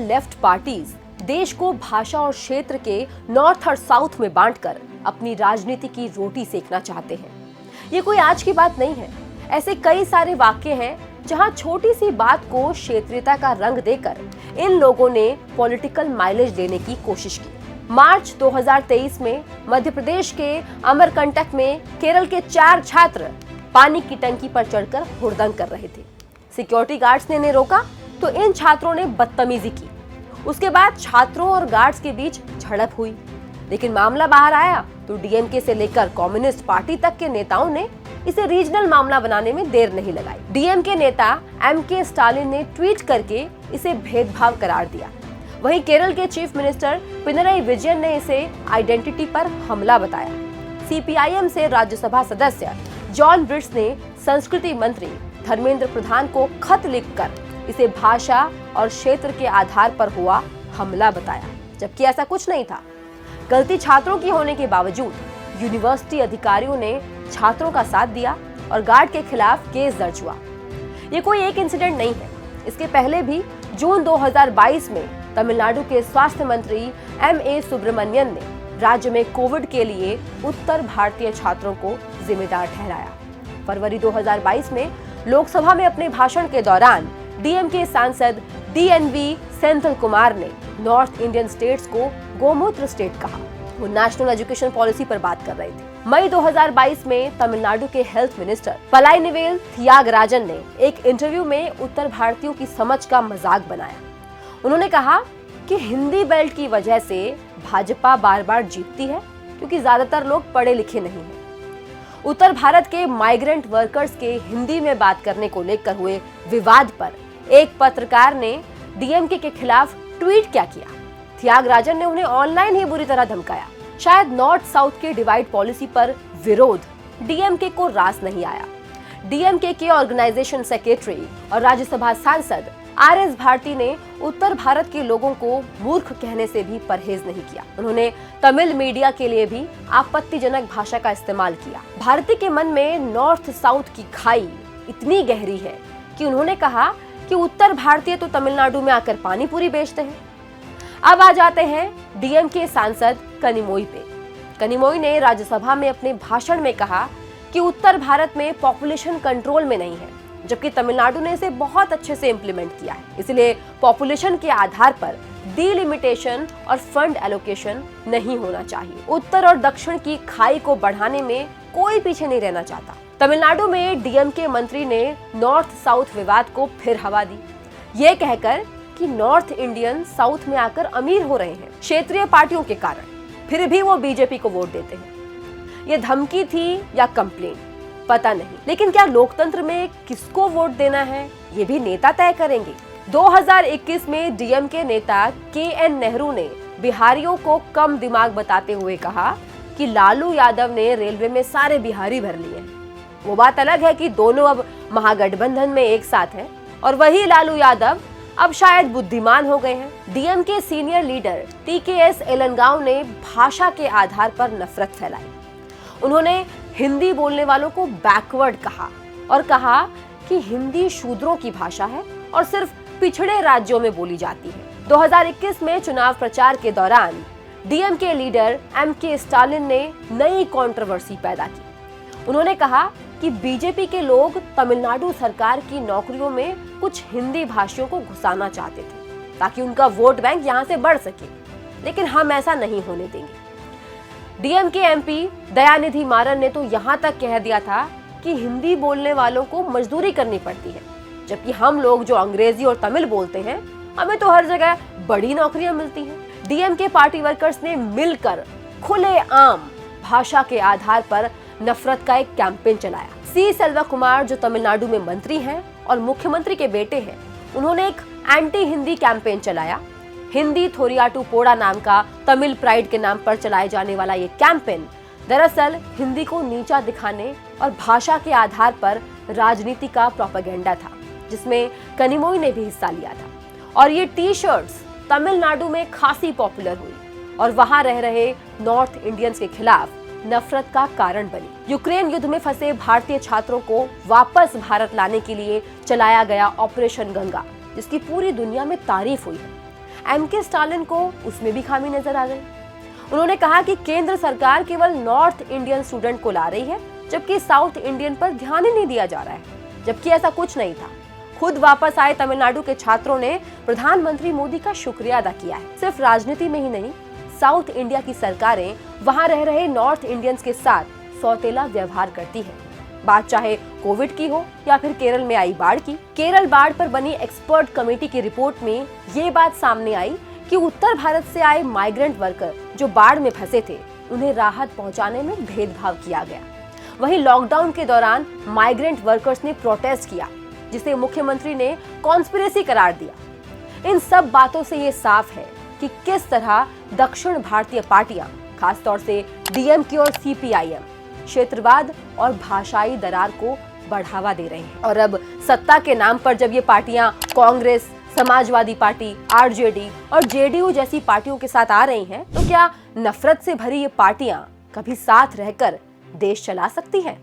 Left parties देश को भाषा और क्षेत्र के नॉर्थ और साउथ में बांटकर अपनी राजनीति की रोटी सेकना चाहते हैं। ये कोई आज की बात नहीं है। ऐसे कई सारे वाक्य हैं जहां छोटी सी बात को क्षेत्रीयता का रंग देकर इन लोगों ने पॉलिटिकल माइलेज लेने की कोशिश की। मार्च 2023 में मध्य प्रदेश के अमरकंटक में केरल के 4 छात्र पानी की टंकी पर चढ़कर हुड़दंग कर रहे थे। सिक्योरिटी गार्ड्स ने इन्हें रोका तो इन छात्रों ने बदतमीजी की। उसके बाद छात्रों और गार्ड्स के बीच झड़प हुई, लेकिन मामला बाहर आया तो डीएमके से लेकर कम्युनिस्ट पार्टी तक के नेताओं ने इसे रीजनल मामला बनाने में देर नहीं लगाई। डीएमके नेता एमके स्टालिन ने ट्वीट करके इसे भेदभाव करार दिया। वहीं केरल के चीफ मिनिस्टर पिनरई विजयन ने इसे आइडेंटिटी पर हमला बताया। सीपीआईएम से राज्यसभा सदस्य जॉन ब्रिट्स ने संस्कृति मंत्री धर्मेंद्र प्रधान को खत लिखकर इसे भाषा और क्षेत्र के आधार पर हुआ हमला बताया, जबकि ऐसा कुछ नहीं था। गलती छात्रों की होने के बावजूद यूनिवर्सिटी अधिकारियों ने छात्रों का साथ दिया और गार्ड के खिलाफ केस दर्ज हुआ। ये कोई एक इंसिडेंट नहीं है। इसके पहले भी जून 2022 में तमिलनाडु के स्वास्थ्य मंत्री एमए सुब्रमण्यन ने राज्य में कोविड के लिए उत्तर भारतीय छात्रों को जिम्मेदार ठहराया। फरवरी 2022 में लोकसभा में अपने भाषण के दौरान डीएमके सांसद डीएनवी सेंथिल कुमार ने नॉर्थ इंडियन स्टेट्स को गोमूत्र स्टेट कहा। वो नेशनल एजुकेशन पॉलिसी पर बात कर रहे थे। मई 2022 में तमिलनाडु के हेल्थ मिनिस्टर पलाईनिवेल थियागराजन ने एक इंटरव्यू में उत्तर भारतीयों की समझ का मजाक बनाया। उन्होंने कहा कि हिंदी बेल्ट की वजह से भाजपा बार बार जीतती है क्योंकि ज्यादातर लोग पढ़े लिखे नहीं हैं। उत्तर भारत के माइग्रेंट वर्कर्स के हिंदी में बात करने को लेकर हुए विवाद पर एक पत्रकार ने डीएमके के खिलाफ ट्वीट क्या किया। थियागराजन ने उन्हें ऑनलाइन ही बुरी तरह धमकाया। शायद नॉर्थ साउथ के डिवाइड पॉलिसी पर विरोध डीएमके को रास नहीं आया। डीएमके के ऑर्गेनाइजेशन सेक्रेटरी और राज्यसभा सांसद आरएस भारती ने उत्तर भारत के लोगों को मूर्ख कहने से भी परहेज नहीं किया। उन्होंने तमिल मीडिया के लिए भी आपत्तिजनक भाषा का इस्तेमाल किया। भारती के मन में नॉर्थ साउथ की खाई इतनी गहरी है कि उन्होंने कहा कि उत्तर भारतीय तो तमिलनाडु में आकर पानी पूरी बेचते हैं। अब आ जाते हैं डीएमके सांसद कनिमोई पे। कनिमोई ने राज्यसभा में अपने भाषण में कहा कि उत्तर भारत में पॉपुलेशन कंट्रोल में नहीं है, जबकि तमिलनाडु ने इसे बहुत अच्छे से इम्प्लीमेंट किया है। इसलिए पॉपुलेशन के आधार पर डिलिमिटेशन और फंड एलोकेशन नहीं होना चाहिए। उत्तर और दक्षिण की खाई को बढ़ाने में कोई पीछे नहीं रहना चाहता। तमिलनाडु में डीएमके मंत्री ने नॉर्थ साउथ विवाद को फिर हवा दी, ये कहकर कि नॉर्थ इंडियन साउथ में आकर अमीर हो रहे हैं क्षेत्रीय पार्टियों के कारण, फिर भी वो बीजेपी को वोट देते हैं। ये धमकी थी या कंप्लेंट, पता नहीं, लेकिन क्या लोकतंत्र में किसको वोट देना है ये भी नेता तय करेंगे। 2021 में डीएमके नेता केएन नेहरू ने बिहारियों को कम दिमाग बताते हुए कहा कि लालू यादव ने रेलवे में सारे बिहारी भर लिए हैं। वो बात अलग है कि दोनों अब महागठबंधन में एक साथ हैं और वही लालू यादव अब शायद बुद्धिमान हो गए हैं। डीएमके सीनियर लीडर टीकेएस एलनगांव ने भाषा के आधार पर नफरत फैलाई। उन्होंने हिंदी बोलने वालों को बैकवर्ड कहा और कहा कि हिंदी शूद्रों की भाषा है और सिर्फ पिछड़े राज्यों में बोली जाती है। 2021 में चुनाव प्रचार के दौरान डीएमके लीडर एमके स्टालिन ने नई कंट्रोवर्सी पैदा की। उन्होंने कहा कि बीजेपी के लोग तमिलनाडु सरकार की नौकरियों में कुछ हिंदी भाषियों को घुसाना चाहते थे ताकि उनका वोट बैंक यहां से बढ़ सके, लेकिन हम ऐसा नहीं होने देंगे। डीएमके एमपी दयानिधि मारन ने तो यहां तक कह दिया था कि हिंदी बोलने वालों को मजदूरी करनी पड़ती है, जबकि हम लोग जो अंग्रेजी और तमिल बोलते हैं हमें तो हर जगह बड़ी नौकरियां मिलती हैं। डीएमके पार्टी वर्कर्स ने मिलकर खुलेआम भाषा के आधार पर नफरत का एक कैंपेन चलाया। सी सेल्वा कुमार जो तमिलनाडु में मंत्री हैं और मुख्यमंत्री के बेटे हैं, उन्होंने एक एंटी हिंदी कैंपेन चलाया। हिंदी थोरियाटू पोड़ा नाम का तमिल प्राइड के नाम पर चलाए जाने वाला ये कैंपेन दरअसल हिंदी को नीचा दिखाने और भाषा के आधार पर राजनीति का प्रोपेगेंडा था, जिसमें कनिमोई ने भी हिस्सा लिया था। और ये टी शर्ट्स तमिलनाडु में खासी पॉपुलर हुई और वहां रह रहे नॉर्थ इंडियंस के खिलाफ नफरत का कारण बनी। यूक्रेन युद्ध में फंसे भारतीय छात्रों को वापस भारत लाने के लिए चलाया गया ऑपरेशन गंगा, जिसकी पूरी दुनिया में तारीफ हुई है। एमके स्टालिन को उसमें भी खामी नजर आ गई। उन्होंने कहा कि केंद्र सरकार केवल नॉर्थ इंडियन स्टूडेंट को ला रही है, जबकि साउथ इंडियन पर ध्यान ही नहीं दिया जा रहा है, जबकि ऐसा कुछ नहीं था। खुद वापस आए तमिलनाडु के छात्रों ने प्रधानमंत्री मोदी का शुक्रिया अदा किया है। सिर्फ राजनीति में ही नहीं, साउथ इंडिया की सरकारें वहां रह रहे नॉर्थ इंडियंस के साथ सौतेला व्यवहार करती है। बात चाहे कोविड की हो या फिर केरल में आई बाढ़ की। केरल बाढ़ पर बनी एक्सपर्ट कमेटी की रिपोर्ट में ये बात सामने आई कि उत्तर भारत से आए माइग्रेंट वर्कर जो बाढ़ में फंसे थे, उन्हें राहत पहुंचाने में भेदभाव किया गया। वहीं लॉकडाउन के दौरान माइग्रेंट वर्कर्स ने प्रोटेस्ट किया, जिसे मुख्यमंत्री ने कॉन्स्पिरेसी करार दिया। इन सब बातों से ये साफ है कि किस तरह दक्षिण भारतीय पार्टियां, खासतौर से डीएमके और सीपीआईएम, क्षेत्रवाद और भाषाई दरार को बढ़ावा दे रहे हैं। और अब सत्ता के नाम पर जब ये पार्टियां कांग्रेस, समाजवादी पार्टी, आरजेडी और जेडीयू जैसी पार्टियों के साथ आ रही हैं, तो क्या नफरत से भरी ये पार्टियां कभी साथ रहकर देश चला सकती हैं?